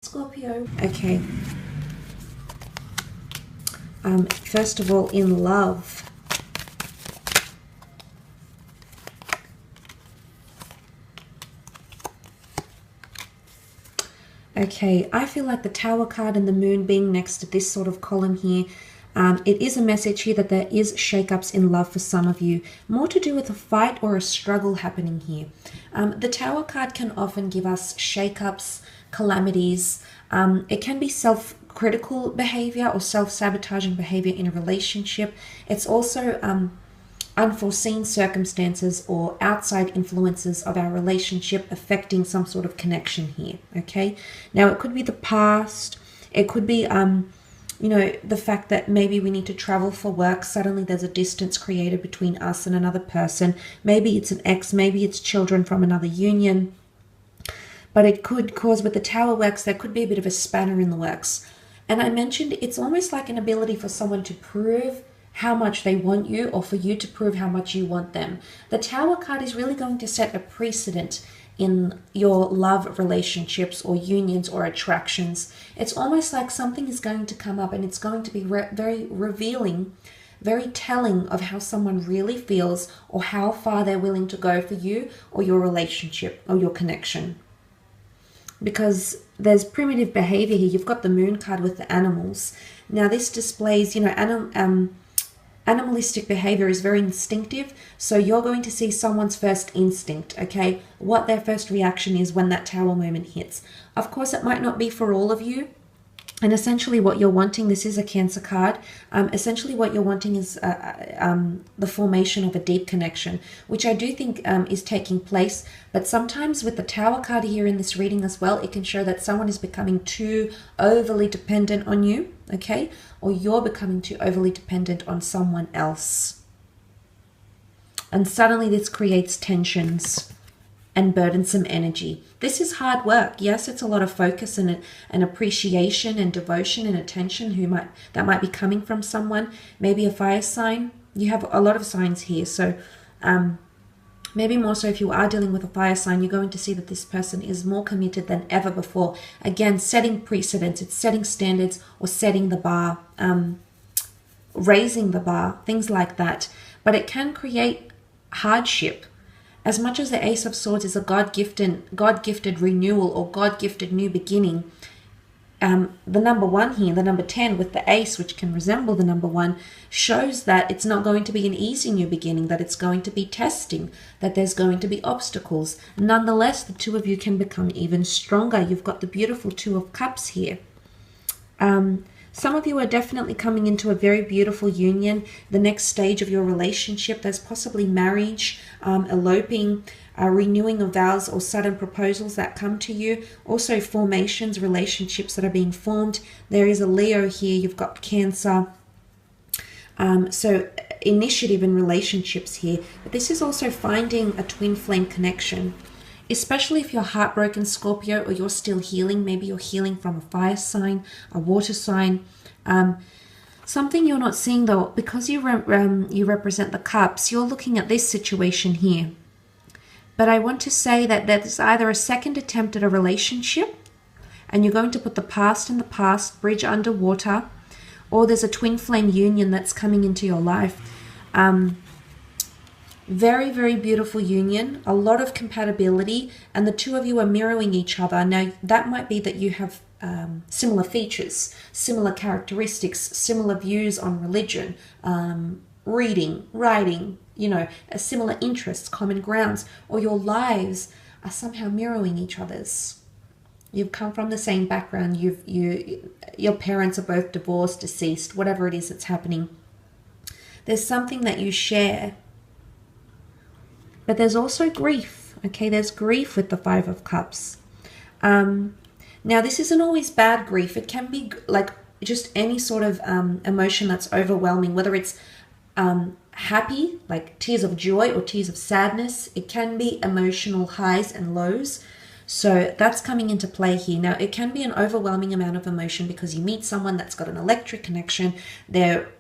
Scorpio. Okay. First of all, in love. Okay, I feel like the Tower card and the Moon being next to this sort of column here, it is a message here that there is shakeups in love for some of you. More to do with a fight or a struggle happening here. The Tower card can often give us shakeups, calamities. It can be self-critical behavior or self-sabotaging behavior in a relationship. It's also unforeseen circumstances or outside influences of our relationship affecting some sort of connection here. Okay, now it could be the past. It could be you know, the fact that maybe we need to travel for work. Suddenly there's a distance created between us and another person. Maybe it's an ex, maybe it's children from another union. But it could cause, with the Tower works, there could be a bit of a spanner in the works. And I mentioned it's almost like an ability for someone to prove how much they want you, or for you to prove how much you want them. The Tower card is really going to set a precedent in your love relationships or unions or attractions. It's almost like something is going to come up and it's going to be very revealing, very telling of how someone really feels or how far they're willing to go for you or your relationship or your connection. Because there's primitive behavior here. You've got the Moon card with the animals. Now this displays, you know, animalistic behavior is very instinctive, so you're going to see someone's first instinct, okay? What their first reaction is when that Tower moment hits. Of course, it might not be for all of you. And essentially what you're wanting, this is a Cancer card, essentially what you're wanting is the formation of a deep connection, which I do think is taking place. But sometimes with the Tower card here in this reading as well, it can show that someone is becoming too overly dependent on you, okay? Or you're becoming too overly dependent on someone else. And suddenly this creates tensions and burdensome energy. This is hard work. Yes, it's a lot of focus and appreciation and devotion and attention that might be coming from someone. Maybe a fire sign. You have a lot of signs here. So maybe more so if you are dealing with a fire sign, you're going to see that this person is more committed than ever before. Again, setting precedents. It's setting standards or setting the bar, raising the bar, things like that. But it can create hardship. As much as the Ace of Swords is a God-gifted renewal or God-gifted new beginning, the number 1 here, the number 10 with the Ace, which can resemble the number 1, shows that it's not going to be an easy new beginning, that it's going to be testing, that there's going to be obstacles. Nonetheless, the two of you can become even stronger. You've got the beautiful Two of Cups here. Some of you are definitely coming into a very beautiful union, the next stage of your relationship. There's possibly marriage, eloping, renewing of vows or sudden proposals that come to you. Also formations, relationships that are being formed. There is a Leo here, you've got Cancer. So initiative in relationships here. But this is also finding a twin flame connection. Especially if you're heartbroken, Scorpio, or you're still healing. Maybe you're healing from a fire sign, a water sign. Something you're not seeing though, because you represent the cups, you're looking at this situation here. But I want to say that there's either a second attempt at a relationship, and you're going to put the past in the past, bridge underwater, or there's a twin flame union that's coming into your life. Very beautiful union, a lot of compatibility, and the two of you are mirroring each other. Now, that might be that you have similar features, similar characteristics, similar views on religion, reading, writing, you know, similar interests, common grounds, or your lives are somehow mirroring each other's. You've come from the same background, your parents are both divorced, deceased, whatever it is that's happening. There's something that you share. But there's also grief, okay? There's grief with the Five of Cups. Now, this isn't always bad grief. It can be like just any sort of emotion that's overwhelming, whether it's happy, like tears of joy, or tears of sadness. It can be emotional highs and lows. So that's coming into play here. Now, it can be an overwhelming amount of emotion because you meet someone that's got an electric connection. They're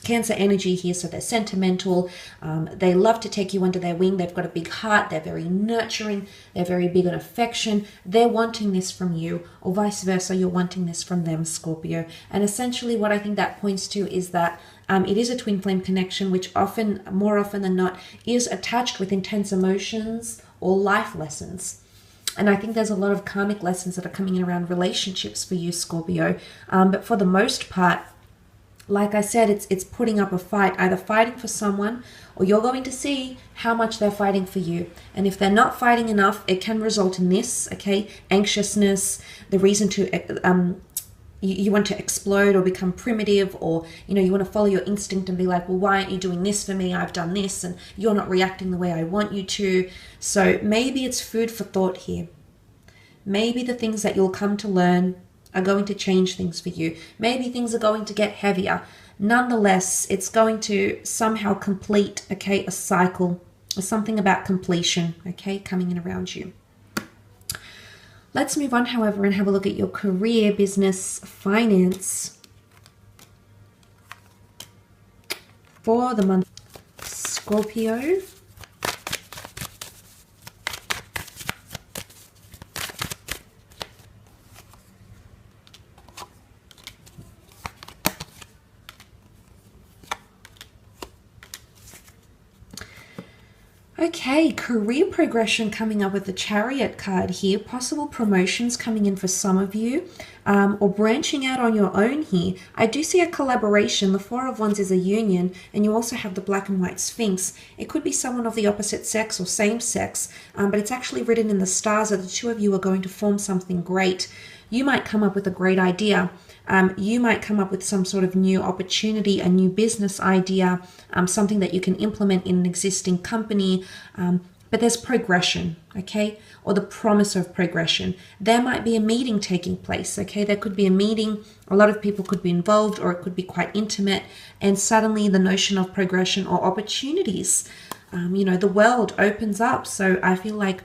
Cancer energy here, so they're sentimental. They love to take you under their wing. They've got a big heart. They're very nurturing. They're very big on affection. They're wanting this from you, or vice versa, you're wanting this from them, Scorpio. And essentially what I think that points to is that it is a twin flame connection, which often, more often than not, is attached with intense emotions or life lessons. And I think there's a lot of karmic lessons that are coming in around relationships for you, Scorpio. But for the most part, like I said, it's putting up a fight, either fighting for someone, or you're going to see how much they're fighting for you. And if they're not fighting enough, it can result in this, okay? Anxiousness, the reason to, you want to explode or become primitive, or, you know, you want to follow your instinct and be like, well, why aren't you doing this for me? I've done this and you're not reacting the way I want you to. So maybe it's food for thought here. Maybe the things that you'll come to learn are going to change things for you. Maybe things are going to get heavier. Nonetheless, it's going to somehow complete, okay, a cycle, or something about completion, okay, coming in around you. Let's move on, however, and have a look at your career, business, finance for the month, Scorpio. Okay, career progression coming up with the Chariot card here. Possible promotions coming in for some of you, or branching out on your own here. I do see a collaboration. The Four of Wands is a union, and you also have the Black and White Sphinx. It could be someone of the opposite sex or same sex, but it's actually written in the stars that the two of you are going to form something great. You might come up with a great idea. You might come up with some sort of new opportunity, a new business idea, something that you can implement in an existing company. But there's progression, okay? Or the promise of progression. There might be a meeting taking place, okay? There could be a meeting. A lot of people could be involved, or it could be quite intimate. And suddenly the notion of progression or opportunities, you know, the world opens up. So I feel like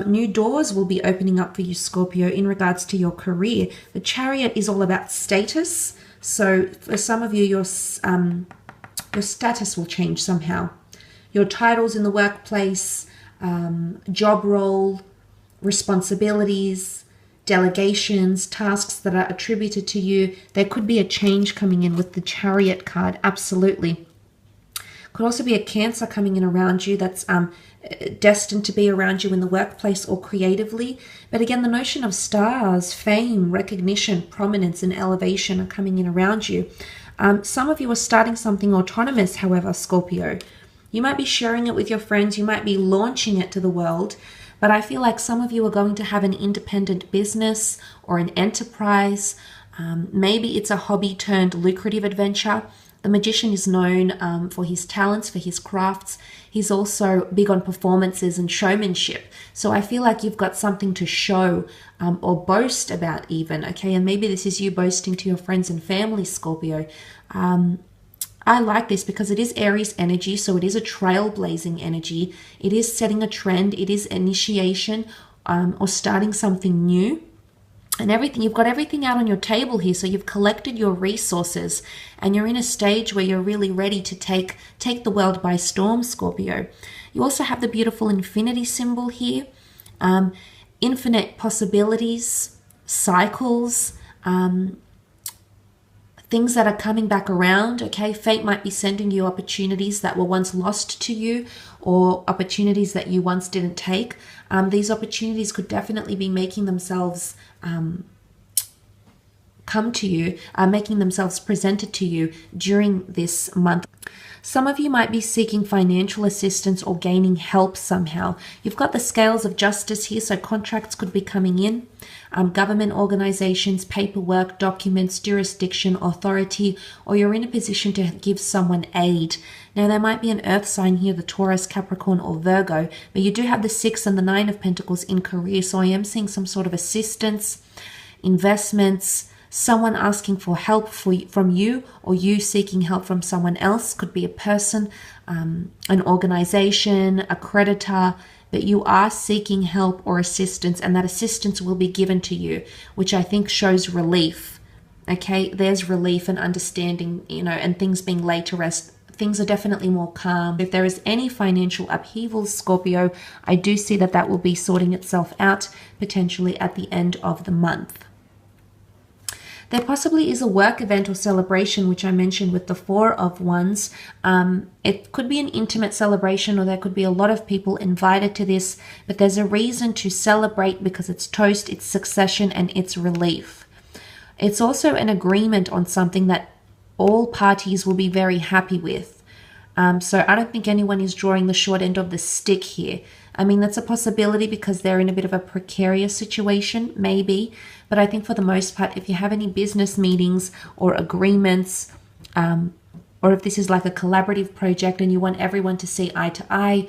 new doors will be opening up for you, Scorpio, in regards to your career. The Chariot is all about status. So for some of you, your status will change somehow. Your titles in the workplace, job role, responsibilities, delegations, tasks that are attributed to you. There could be a change coming in with the Chariot card, absolutely. Could also be a Cancer coming in around you that's destined to be around you in the workplace or creatively. But again, the notion of stars, fame, recognition, prominence, and elevation are coming in around you. Some of you are starting something autonomous, however, Scorpio. You might be sharing it with your friends. You might be launching it to the world. But I feel like some of you are going to have an independent business or an enterprise. Maybe it's a hobby turned lucrative adventure. The Magician is known for his talents, for his crafts. He's also big on performances and showmanship. So I feel like you've got something to show or boast about even, okay? And maybe this is you boasting to your friends and family, Scorpio. I like this because it is Aries energy, so it is a trailblazing energy. It is setting a trend. It is initiation or starting something new. And everything, you've got everything out on your table here. So you've collected your resources and you're in a stage where you're really ready to take the world by storm, Scorpio. You also have the beautiful infinity symbol here. Infinite possibilities, cycles, things that are coming back around, okay? Fate might be sending you opportunities that were once lost to you, or opportunities that you once didn't take. These opportunities could definitely be making themselves come to you, making themselves presented to you during this month. Some of you might be seeking financial assistance or gaining help somehow. You've got the scales of justice here, so contracts could be coming in. Government organizations, paperwork, documents, jurisdiction, authority, or you're in a position to give someone aid. Now, there might be an earth sign here, the Taurus, Capricorn, or Virgo, but you do have the 6 and the 9 of Pentacles in career, so I am seeing some sort of assistance, investments, someone asking for help from you, or you seeking help from someone else. Could be a person, an organization, a creditor, but you are seeking help or assistance, and that assistance will be given to you, which I think shows relief. Okay, there's relief and understanding, you know, and things being laid to rest. Things are definitely more calm. If there is any financial upheaval, Scorpio, I do see that that will be sorting itself out potentially at the end of the month. There possibly is a work event or celebration, which I mentioned with the Four of Wands. It could be an intimate celebration, or there could be a lot of people invited to this, but there's a reason to celebrate because it's toast, it's succession, and it's relief. It's also an agreement on something that all parties will be very happy with. So I don't think anyone is drawing the short end of the stick here. I mean, that's a possibility because they're in a bit of a precarious situation, maybe. But I think for the most part, if you have any business meetings or agreements, or if this is like a collaborative project and you want everyone to see eye to eye,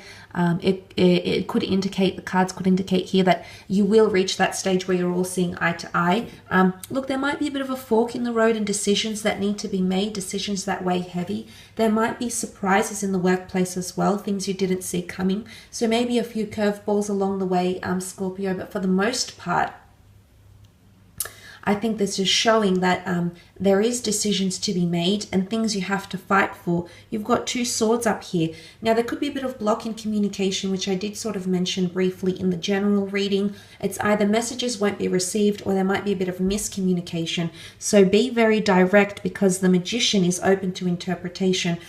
it could indicate, the cards could indicate here that you will reach that stage where you're all seeing eye to eye. Look, there might be a bit of a fork in the road and decisions that need to be made, decisions that weigh heavy. There might be surprises in the workplace as well, things you didn't see coming. So maybe a few curveballs along the way, Scorpio, but for the most part, I think this is showing that there is decisions to be made and things you have to fight for. You've got two swords up here. Now, there could be a bit of block in communication, which I did sort of mention briefly in the general reading. It's either messages won't be received or there might be a bit of miscommunication. So be very direct because the Magician is open to interpretation.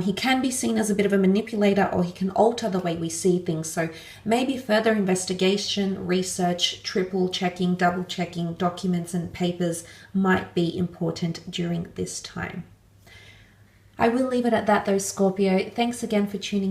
He can be seen as a bit of a manipulator, or he can alter the way we see things. So maybe further investigation, research, triple checking, double checking documents and papers might be important during this time. I will leave it at that though, Scorpio. Thanks again for tuning in.